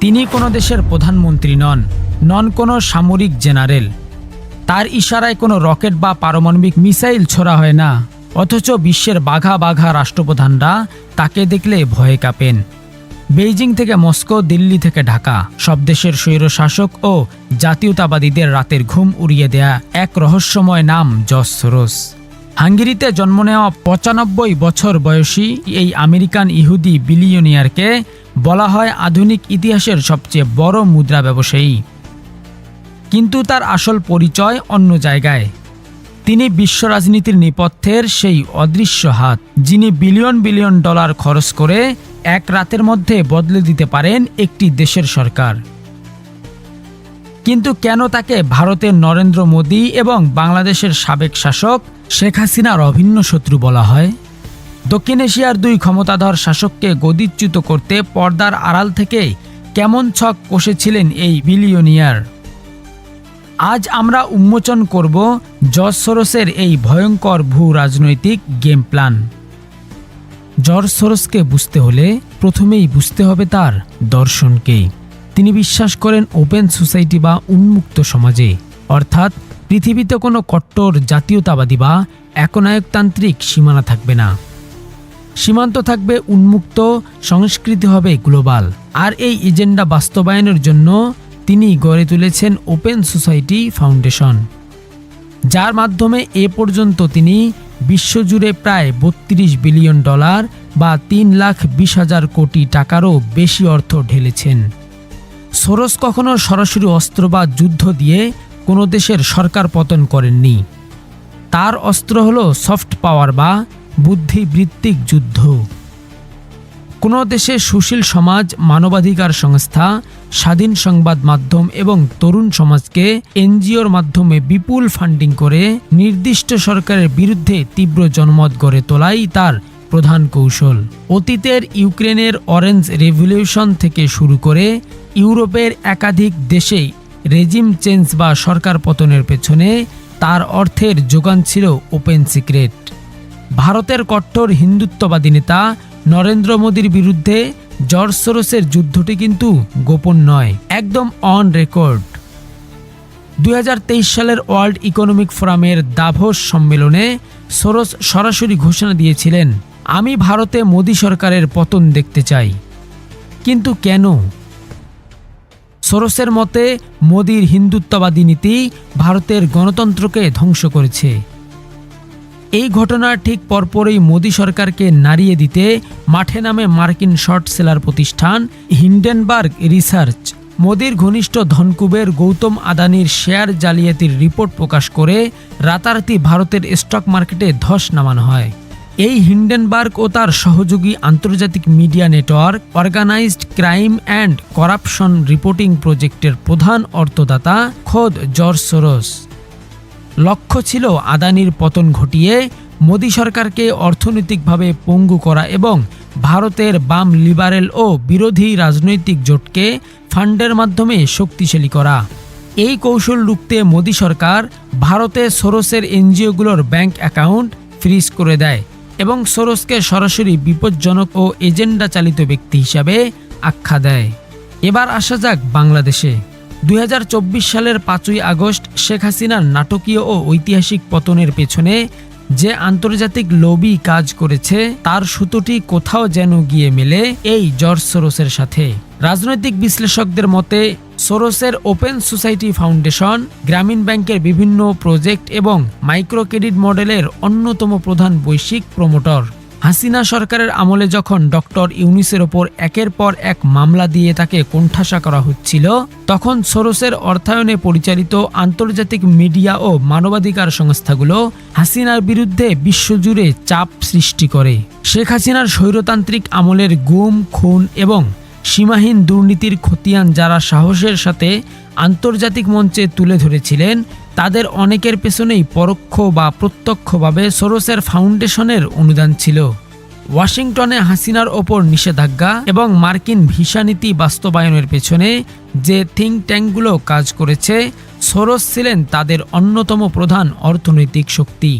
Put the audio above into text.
তিনি কোনো দেশের প্রধানমন্ত্রী নন কোনো সামরিক জেনারেল। তার ইশারায় কোনো রকেট বা পারমাণবিক মিসাইল ছোড়া হয় না, অথচ বিশ্বের বাঘা বাঘা রাষ্ট্রপ্রধানরা তাকে দেখলে ভয়ে কাঁপেন। বেইজিং থেকে মস্কো, দিল্লি থেকে ঢাকা, সব দেশের স্বৈরশাসক ও জাতীয়তাবাদীদের রাতের ঘুম উড়িয়ে দেয়া এক রহস্যময় নাম জর্জ সোরস। হাঙ্গেরিতে জন্ম নেওয়া ৯৫ বছর বয়সী এই আমেরিকান ইহুদি বিলিয়নিয়ারকে বলা হয় আধুনিক ইতিহাসের সবচেয়ে বড় মুদ্রা ব্যবসায়ী। কিন্তু তার আসল পরিচয় অন্য জায়গায়। তিনি বিশ্ব রাজনীতির নেপথ্যের সেই অদৃশ্য হাত, যিনি বিলিয়ন বিলিয়ন ডলার খরচ করে এক রাতের মধ্যে বদলে দিতে পারেন একটি দেশের সরকার। কিন্তু কেন তাকে ভারতের নরেন্দ্র মোদী এবং বাংলাদেশের সাবেক শাসক শেখ হাসিনার অভিন্ন শত্রু বলা হয়? দক্ষিণ এশিয়ার দুই ক্ষমতাধর শাসককে গদিচ্যুত করতে পর্দার আড়াল থেকে কেমন ছক কষেছিলেন এই বিলিয়নিয়ার? আজ আমরা উন্মোচন করব জর্জ সোরসের এই ভয়ঙ্কর ভূ রাজনৈতিক গেম প্ল্যান। জর্জ সোরসকে বুঝতে হলে প্রথমেই বুঝতে হবে তার দর্শনকে। তিনি বিশ্বাস করেন ওপেন সোসাইটি বা উন্মুক্ত সমাজে, অর্থাৎ পৃথিবীতে কোনো কট্টর জাতীয়তাবাদী বা একনায়কতান্ত্রিক সীমানা থাকবে না। সীমান্ত থাকবে উন্মুক্ত, সংস্কৃতি হবে গ্লোবাল। আর এই এজেন্ডা বাস্তবায়নের জন্য তিনি গড়ে তুলেছেন ওপেন সোসাইটি ফাউন্ডেশন, যার মাধ্যমে এ পর্যন্ত তিনি বিশ্বজুড়ে প্রায় ৩২ বিলিয়ন ডলার বা ৩,২০,০০০ কোটি টাকারও বেশি অর্থ ঢেলেছেন। সোরস কখনো সরাসরি অস্ত্র বা যুদ্ধ দিয়ে কোনো দেশের সরকার পতন করেননি। তার অস্ত্র হলো সফট পাওয়ার বা বুদ্ধিবৃত্তিক যুদ্ধ। কোনো দেশে সুশীল সমাজ, মানবাধিকার সংস্থা, স্বাধীন সংবাদ মাধ্যম এবং তরুণ সমাজকে এনজিওর মাধ্যমে বিপুল ফান্ডিং করে নির্দিষ্ট সরকারের বিরুদ্ধে তীব্র জনমত গড়ে তোলাই তার প্রধান কৌশল। অতীতের ইউক্রেনের অরেঞ্জ রেভলিউশন থেকে শুরু করে ইউরোপের একাধিক দেশে রেজিম চেঞ্জ বা সরকার পতনের পেছনে তার অর্থের যোগান ছিল ওপেন সিক্রেট। ভারতের কট্টর হিন্দুত্ববাদী নেতা নরেন্দ্র মোদীর বিরুদ্ধে জর্জ সোরসের যুদ্ধটি কিন্তু গোপন নয়, একদম অন রেকর্ড। ২০২৩ সালের ওয়ার্ল্ড ইকোনমিক ফোরামের দাভোস সম্মেলনে সোরস সরাসরি ঘোষণা দিয়েছিলেন, আমি ভারতে মোদী সরকারের পতন দেখতে চাই। কিন্তু কেন? সোরসের মতে মোদীর হিন্দুত্ববাদী নীতি ভারতের গণতন্ত্রকে ধ্বংস করেছে। এই ঘটনার ঠিক পরপরই মোদী সরকারকে নাড়িয়ে দিতে মাঠে নামে মার্কিন শর্ট সেলার প্রতিষ্ঠান হিন্ডেনবার্গ রিসার্চ। মোদীর ঘনিষ্ঠ ধনকুবের গৌতম আদানির শেয়ার জালিয়াতির রিপোর্ট প্রকাশ করে রাতারাতি ভারতের স্টক মার্কেটে ধস নামানো হয়। এই হিন্ডেনবার্গ ও তার সহযোগী আন্তর্জাতিক media network organised crime and corruption reporting প্রজেক্টের প্রধান অর্থদাতা খোদ জর্জ সোরস। লক্ষ্য ছিল আদানির পতন ঘটিয়ে মোদী সরকারকে অর্থনৈতিকভাবে পঙ্গু করা এবং ভারতের বাম, লিবারেল ও বিরোধী রাজনৈতিক জোটকে ফান্ডের মাধ্যমে শক্তিশালী করা। এই কৌশল রুখতে মোদী সরকার ভারতে সোরসের এনজিওগুলোর ব্যাংক অ্যাকাউন্ট ফ্রিজ করে দেয় এবং সোরসকে সরাসরি বিপজ্জনক ও এজেন্ডা চালিত ব্যক্তি হিসাবে আখ্যা দেয়। এবার আসা যাক বাংলাদেশে। ২০২৪ সালের ৫ই আগস্ট শেখ হাসিনার নাটকীয় ও ঐতিহাসিক পতনের পেছনে যে আন্তর্জাতিক লবি কাজ করেছে তার সুতোটি কোথাও যেন গিয়ে মেলে এই জর্জ সোরসের সাথে। রাজনৈতিক বিশ্লেষকদের মতে সোরসের ওপেন সোসাইটি ফাউন্ডেশন গ্রামীণ ব্যাংকের বিভিন্ন প্রজেক্ট এবং মাইক্রো ক্রেডিট মডেলের অন্যতম প্রধান বৈশ্বিক প্রমোটর। হাসিনা সরকারের আমলে যখন ডক্টর ইউনূসের ওপর একের পর এক মামলা দিয়ে তাকে কোণঠাসা করা হচ্ছিল, তখন সোরসের অর্থায়নে পরিচালিত আন্তর্জাতিক মিডিয়া ও মানবাধিকার সংস্থাগুলো হাসিনার বিরুদ্ধে বিশ্বজুড়ে চাপ সৃষ্টি করে। শেখ হাসিনার স্বৈরতান্ত্রিক আমলের গুম, খুন এবং সীমাহীন দুর্নীতির খতিয়ান যারা সাহসের সাথে আন্তর্জাতিক মঞ্চে তুলে ধরেছিলেন, তাদের অনেকের পেছনেই পরোক্ষ বা প্রত্যক্ষভাবে সোরসের ফাউন্ডেশনের অনুদান ছিল। ওয়াশিংটনে হাসিনার ওপর নিষেধাজ্ঞা এবং মার্কিন ভিসা নীতি বাস্তবায়নের পেছনে যে থিঙ্ক ট্যাঙ্কগুলো কাজ করেছে, সোরস ছিলেন তাদের অন্যতম প্রধান অর্থনৈতিক শক্তি।